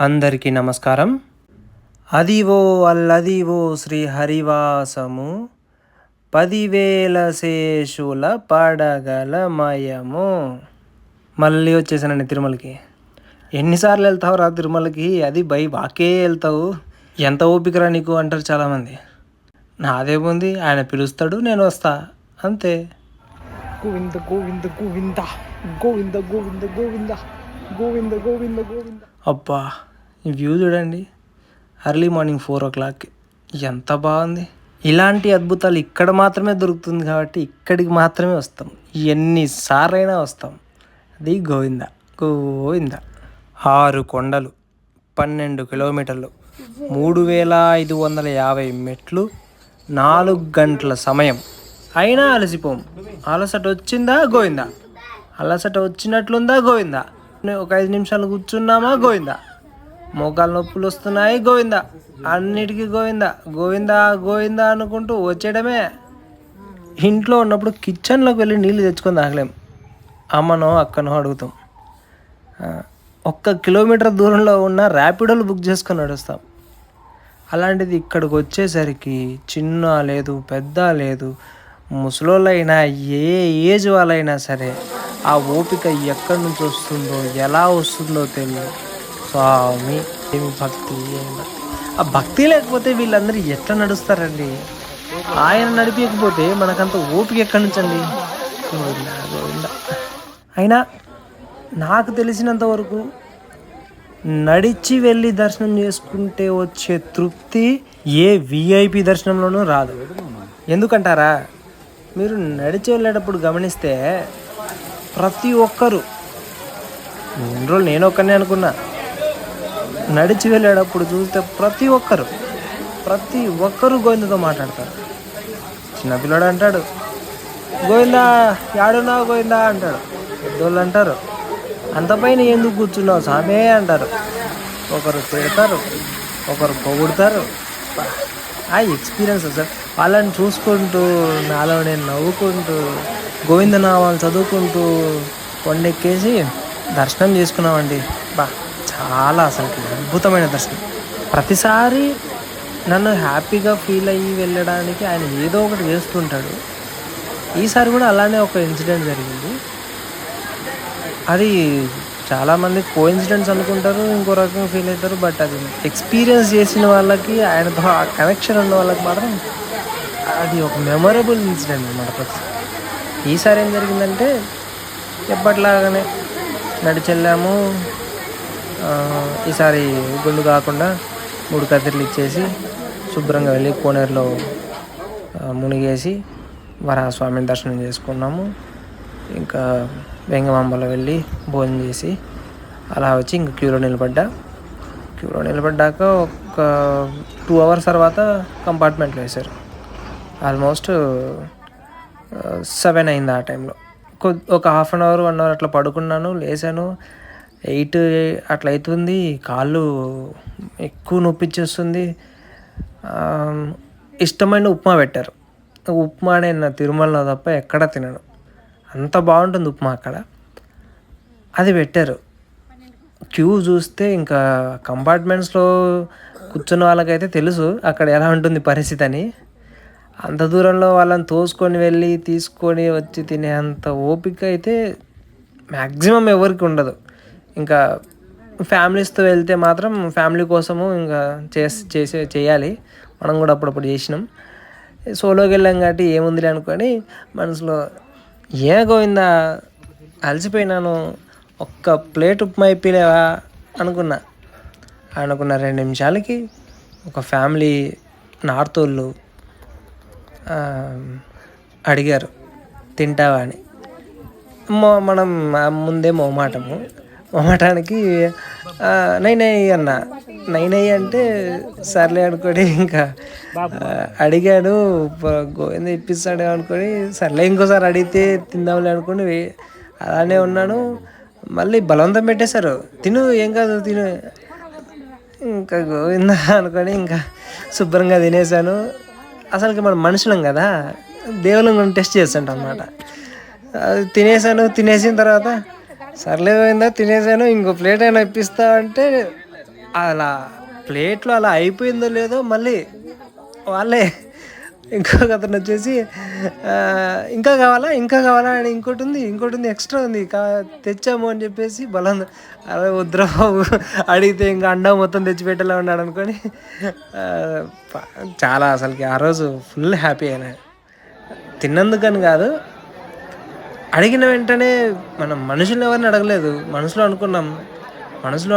అందరికీ నమస్కారం. అదివో అల్లదివో శ్రీహరివాసము 10,000 శేషుల పడగలమయము. మళ్ళీ వచ్చేసానండి తిరుమలకి. ఎన్నిసార్లు వెళ్తావు రా తిరుమలకి, అది బై వాకే వెళ్తావు, ఎంత ఓపికరా నీకు అంటారు చాలామంది. నాదేముంది, ఆయన పిలుస్తాడు, నేను వస్తా, అంతే. గోవింద గోవింద గోవింద గోవింద గోవింద గోవింద గోవింద గోవింద గోవింద. అబ్బా, ఈ వ్యూ చూడండి, ఎర్లీ మార్నింగ్ 4 o'clock, ఎంత బాగుంది. ఇలాంటి అద్భుతాలు ఇక్కడ మాత్రమే దొరుకుతుంది కాబట్టి ఇక్కడికి మాత్రమే వస్తాం, ఎన్నిసార్లైనా వస్తాం. అది గోవింద గోవింద. 6 కొండలు, 12 కిలోమీటర్లు, 3,550 మెట్లు, 4 గంటల సమయం, అయినా అలసిపోం. అలసట వచ్చిందా గోవిందా, అలసట వచ్చినట్లుందా గోవిందా, ఒక 5 నిమిషాలు కూర్చున్నామా గోవిందా, మోకాలు నొప్పులు వస్తున్నాయి గోవిందా, అన్నిటికీ గోవిందా గోవిందా గోవిందా అనుకుంటూ వచ్చేయడమే. ఇంట్లో ఉన్నప్పుడు కిచెన్లోకి వెళ్ళి నీళ్ళు తెచ్చుకొని తాగలేం, అమ్మనో అక్కనో అడుగుతాం. 1 కిలోమీటర్ దూరంలో ఉన్న ర్యాపిడోలు బుక్ చేసుకొని నడుస్తాం. అలాంటిది ఇక్కడికి వచ్చేసరికి చిన్న లేదు పెద్ద లేదు, ముసలోళ్ళైనా ఏ ఏజ్ వాళ్ళైనా సరే ఆ ఓపిక ఎక్కడి నుంచి వస్తుందో ఎలా వస్తుందో తెలియదు. స్వామి, ఏమి భక్తి, ఆ భక్తి లేకపోతే వీళ్ళందరూ ఎట్లా నడుస్తారండి? ఆయన నడిపించకపోతే మనకంత ఓపిక ఎక్కడి నుంచి అండి? అయినా నాకు తెలిసినంత వరకు నడిచి వెళ్ళి దర్శనం చేసుకుంటే వచ్చే తృప్తి ఏ విఐపి దర్శనంలోనూ రాదు. ఎందుకంటారా? మీరు నడిచి వెళ్ళేటప్పుడు గమనిస్తే ప్రతి ఒక్కరు, ఇన్ని రోజులు నేను ఒక్కనే అనుకున్నా, నడిచి వెళ్ళేటప్పుడు చూస్తే ప్రతి ఒక్కరు గోవిందతో మాట్లాడతారు. చిన్నపిల్లడు అంటాడు గోవిందా యాడున్నావు గోవిందా అంటాడు, పెద్దోళ్ళు అంటారు అంత పైన ఎందుకు కూర్చున్నావు సామే అంటారు, ఒకరు తిడతారు, ఒకరు పొగుడతారు. ఆ ఎక్స్పీరియన్స్ సార్, వాళ్ళని చూసుకుంటూ నాలో నేను నవ్వుకుంటూ గోవిందనామాలు చదువుకుంటూ కొండెక్కేసి దర్శనం చేసుకున్నామండి. చాలా అసలుకి అద్భుతమైన దర్శనం. ప్రతిసారి నన్ను హ్యాపీగా ఫీల్ అయ్యి వెళ్ళడానికి ఆయన ఏదో ఒకటి చేస్తుంటాడు. ఈసారి కూడా అలానే ఒక ఇన్సిడెంట్ జరిగింది. అది చాలామంది కోఇన్సిడెంట్స్ అనుకుంటారు, ఇంకో రకంగా ఫీల్ అవుతారు. బట్ అది ఎక్స్పీరియన్స్ చేసిన వాళ్ళకి, ఆయనతో ఆ కనెక్షన్ ఉన్న వాళ్ళకి మాత్రం అది ఒక మెమొరబుల్ ఇన్సిడెంట్ అన్నమాట. ఈసారి ఏం జరిగిందంటే, ఎప్పటిలాగానే నడిచెళ్ళాము. ఈసారి గుండు కాకుండా 3 కత్తిర్లు ఇచ్చేసి శుభ్రంగా వెళ్ళి కోనేరులో మునిగేసి వరాహస్వామిని దర్శనం చేసుకున్నాము. ఇంకా వెంగమాంబలో వెళ్ళి భోజనం చేసి అలా వచ్చి ఇంక క్యూలో నిలబడ్డాక ఒక 2 hours తర్వాత కంపార్ట్మెంట్లో వేశారు. ఆల్మోస్ట్ 7 అయింది ఆ టైంలో. ఒక 1/2 hour 1 hour అట్లా పడుకున్నాను, లేచాను. 8 అట్లా అవుతుంది, కాళ్ళు ఎక్కువ నొప్పిచ్చేస్తుంది. ఇష్టమైన ఉప్మా పెట్టారు. ఉప్మా నేను తిరుమలలో తప్ప ఎక్కడ తినను, అంత బాగుంటుంది ఉప్మా అక్కడ. అది పెట్టారు. క్యూ చూస్తే ఇంకా కంపార్ట్మెంట్స్లో కూర్చున్న వాళ్ళకైతే తెలుసు అక్కడ ఎలా ఉంటుంది పరిస్థితి అని. అంత దూరంలో వాళ్ళని తోసుకొని వెళ్ళి తీసుకొని వచ్చి తినే అంత ఓపిక అయితే మ్యాక్సిమం ఎవరికి ఉండదు. ఇంకా ఫ్యామిలీస్తో వెళ్తే మాత్రం ఫ్యామిలీ కోసము ఇంకా చేయాలి. మనం కూడా అప్పుడప్పుడు చేసినాం. సోలోకి వెళ్ళాం కాబట్టి ఏముందిలే అనుకొని మనసులో గోవిందా అలసిపోయినాను, ఒక్క ప్లేట్ ఉప్మా ఇప్పిలేవా అనుకున్న 2 నిమిషాలకి ఒక ఫ్యామిలీ నార్త్ వాళ్ళు అడిగారు తింటావా అని. మనం ముందే మొహమాటానికి నై అన్న. నై అంటే సర్లే అనుకొని ఇంకా అడిగాను, గోవింద ఇప్పిస్తాడు అనుకొని సర్లే ఇంకోసారి అడిగితే తిందాంలే అనుకుని అలానే ఉన్నాను. మళ్ళీ బలవంతం పెట్టేశారు, తిను ఏం కాదు తిను. ఇంకా గోవింద అనుకొని ఇంకా శుభ్రంగా తినేసాను. అసలుకి మనం మనుషులం కదా, దేవుళ్ళని కూడా టెస్ట్ చేస్తుంటాం అన్నమాట. తినేసిన తర్వాత సర్లే పోయిందా తినేసాను, ఇంకో ప్లేట్ అయినా ఇప్పిస్తా అంటే అలా ప్లేట్లో అలా అయిపోయిందో లేదో మళ్ళీ వాళ్ళే ఇంకొక అతను వచ్చేసి ఇంకా కావాలా ఇంకా కావాలా అని ఇంకోటి ఉంది ఎక్స్ట్రా ఉంది తెచ్చాము అని చెప్పేసి బలం అరే వద్దురా బాబు అడిగితే ఇంకా అండా మొత్తం తెచ్చిపెట్టేలా ఉన్నాడు అనుకొని చాలా అసలుకి ఆ రోజు ఫుల్ హ్యాపీ అయినా. తిన్నందుకని కాదు, అడిగిన వెంటనే మనం మనుషులు ఎవరిని అడగలేదు, మనసులో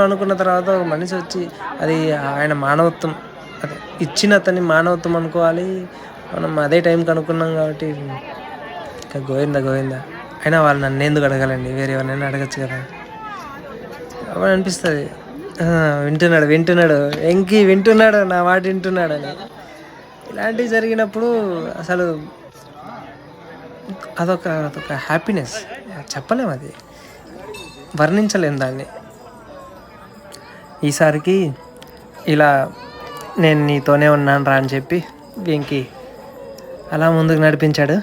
అనుకున్న తర్వాత ఒక మనిషి వచ్చి అది ఆయన మానవత్వం, అదే ఇచ్చిన అతని మానవత్వం అనుకోవాలి. మనం అదే టైంకి అనుకున్నాం కాబట్టి ఇంకా గోవిందా. అయినా వాళ్ళు నన్ను ఎందుకు అడగాలండి, వేరే ఎవరినైనా అడగచ్చు కదా అని అనిపిస్తుంది. వింటున్నాడు వింటున్నాడు నా మాట వింటున్నాడని. ఇలాంటివి జరిగినప్పుడు అసలు అదొక హ్యాపీనెస్, చెప్పలేము, అది వర్ణించలేము దాన్ని. ఈసారికి ఇలా నేను నీతోనే ఉన్నాను రా అని చెప్పి వెంకీ అలా ముందుకు నడిపించాడు.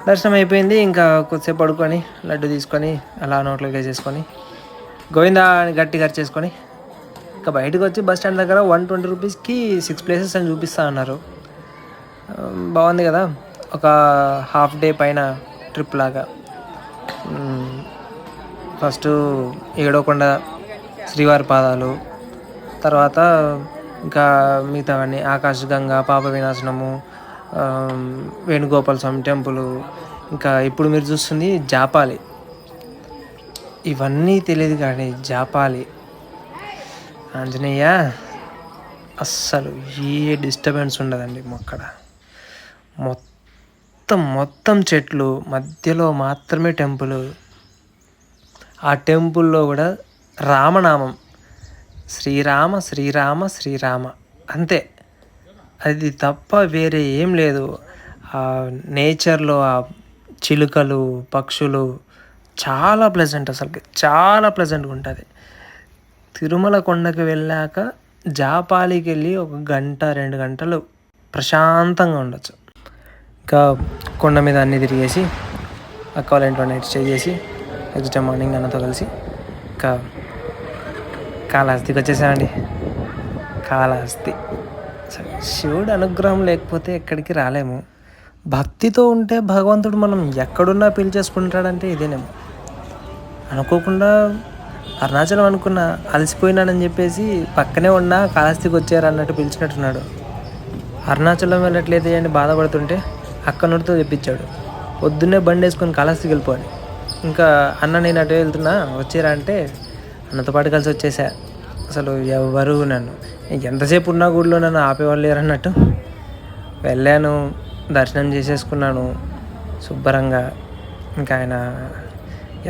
దర్శనం అయిపోయింది. ఇంకా కొద్దిసేపు పడుకొని లడ్డు తీసుకొని అలా నోట్లోకి వేసేసుకొని గోవిందా అని గట్టిగా చేసుకొని ఇంకా బయటకు వచ్చి బస్ స్టాండ్ దగ్గర 120 రూపీస్కి 6 ప్లేసెస్ అని చూపిస్తా అన్నారు. బాగుంది కదా, ఒక హాఫ్ డే పైన ట్రిప్ లాగా. ఫస్ట్ ఏడవకొండ, శ్రీవారి పాదాలు, తర్వాత ఇంకా మిగతావన్నీ ఆకాశగంగా, పాప వినాశనము, వేణుగోపాల స్వామి టెంపుల్, ఇంకా ఇప్పుడు మీరు చూస్తుంది జాపాలి. ఇవన్నీ తెలియదు కానీ జాపాలి ఆంజనేయ అస్సలు ఏ డిస్టర్బెన్స్ ఉండదండి అక్కడ. మొత్తం చెట్లు మధ్యలో మాత్రమే టెంపుల్. ఆ టెంపుల్లో కూడా రామనామం, శ్రీరామ శ్రీరామ శ్రీరామ అంతే, అది తప్ప వేరే ఏం లేదు. ఆ నేచర్లో ఆ చిలుకలు, పక్షులు చాలా ప్లెజెంట్, అసలుకి చాలా ప్లెజెంట్గా ఉంటుంది. తిరుమల కొండకి వెళ్ళాక జాపాలికి వెళ్ళి 1 గంట 2 గంటలు ప్రశాంతంగా ఉండొచ్చు. ఇంకా కొండ మీద అన్నీ తిరిగేసి అక్క వాళ్ళ ఇంట్లో నైట్ స్టే చేసి నెక్స్ట్ డే మార్నింగ్ అన్నతో కలిసి ఇంకా కాళహస్తికి వచ్చేసామండి. కాళహస్తి శివుడు అనుగ్రహం లేకపోతే ఎక్కడికి రాలేము. భక్తితో ఉంటే భగవంతుడు మనం ఎక్కడున్నా పిలిచేసుకుంటాడంటే ఇదేనేమో. అనుకోకుండా అరుణాచలం అనుకున్నా, అలసిపోయినానని చెప్పేసి పక్కనే ఉన్నా కాళహస్తికి వచ్చారు అన్నట్టు పిలిచినట్టున్నాడు. అరుణాచలం వెళ్ళట్లేదు అని బాధపడుతుంటే అక్కనుడితో చెప్పించాడు, పొద్దున్నే బండి వేసుకొని కాళహస్తికి వెళ్ళిపోవాలి. ఇంకా అన్న నేను అటు వెళ్తున్నా వచ్చారా అంటే అన్నతో పాటు కలిసి వచ్చేసా. అసలు ఎవరు నన్ను ఎంతసేపు ఉన్నా గుడిలో నన్ను ఆపేవాళ్ళు లేరు అన్నట్టు వెళ్ళాను, దర్శనం చేసేసుకున్నాను శుభ్రంగా. ఇంకా ఆయన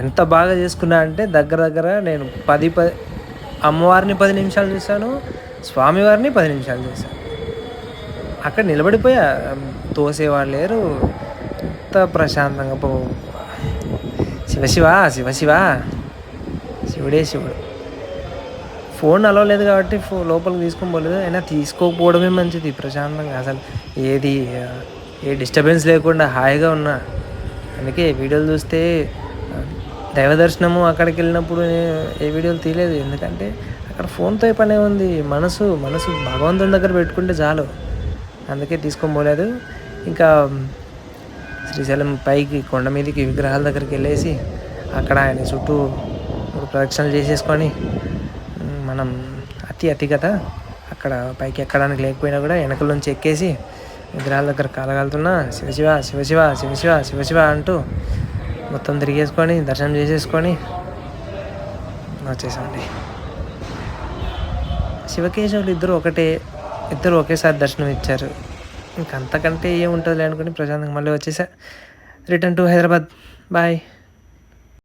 ఎంత బాగా చేసుకున్నా అంటే దగ్గర నేను 10 అమ్మవారిని 10 నిమిషాలు చూశాను, స్వామివారిని 10 నిమిషాలు చూశాను. అక్కడ నిలబడిపోయా, తోసేవాళ్ళు లేరు, ఎంత ప్రశాంతంగా. శివ శివుడే శివుడు. ఫోన్ అలవ లేదు కాబట్టి లోపలికి తీసుకొని పోలేదు, అయినా తీసుకోకపోవడమే మంచిది. ప్రశాంతంగా అసలు ఏ డిస్టర్బెన్స్ లేకుండా హాయిగా ఉన్నా. అందుకే వీడియోలు చూస్తే దైవ దర్శనము అక్కడికి వెళ్ళినప్పుడు ఏ వీడియోలు తీయలేదు, ఎందుకంటే అక్కడ ఫోన్తో పనే ఉంది. మనసు భగవంతుని దగ్గర పెట్టుకుంటే చాలు, అందుకే తీసుకొని పోలేదు. ఇంకా శ్రీశైలం పైకి కొండ మీదకి విగ్రహాల దగ్గరికి వెళ్ళేసి అక్కడ ఆయన చుట్టూ 3 ప్రదక్షిణలు చేసేసుకొని, మనం అతి కదా అక్కడ పైకి ఎక్కడానికి లేకపోయినా కూడా వెనకల నుంచి ఎక్కేసి విగ్రహాల దగ్గర కాలగాలుతున్నా శివశివ అంటూ మొత్తం తిరిగేసుకొని దర్శనం చేసేసుకొని వచ్చేసామండి. శివకేశవులు ఇద్దరు ఒకేసారి దర్శనం ఇచ్చారు. ఇంకంతకంటే ఏముంటుంది అనుకుని ప్రశాంతంగా మళ్ళీ వచ్చేసా. Return to Hyderabad. బాయ్.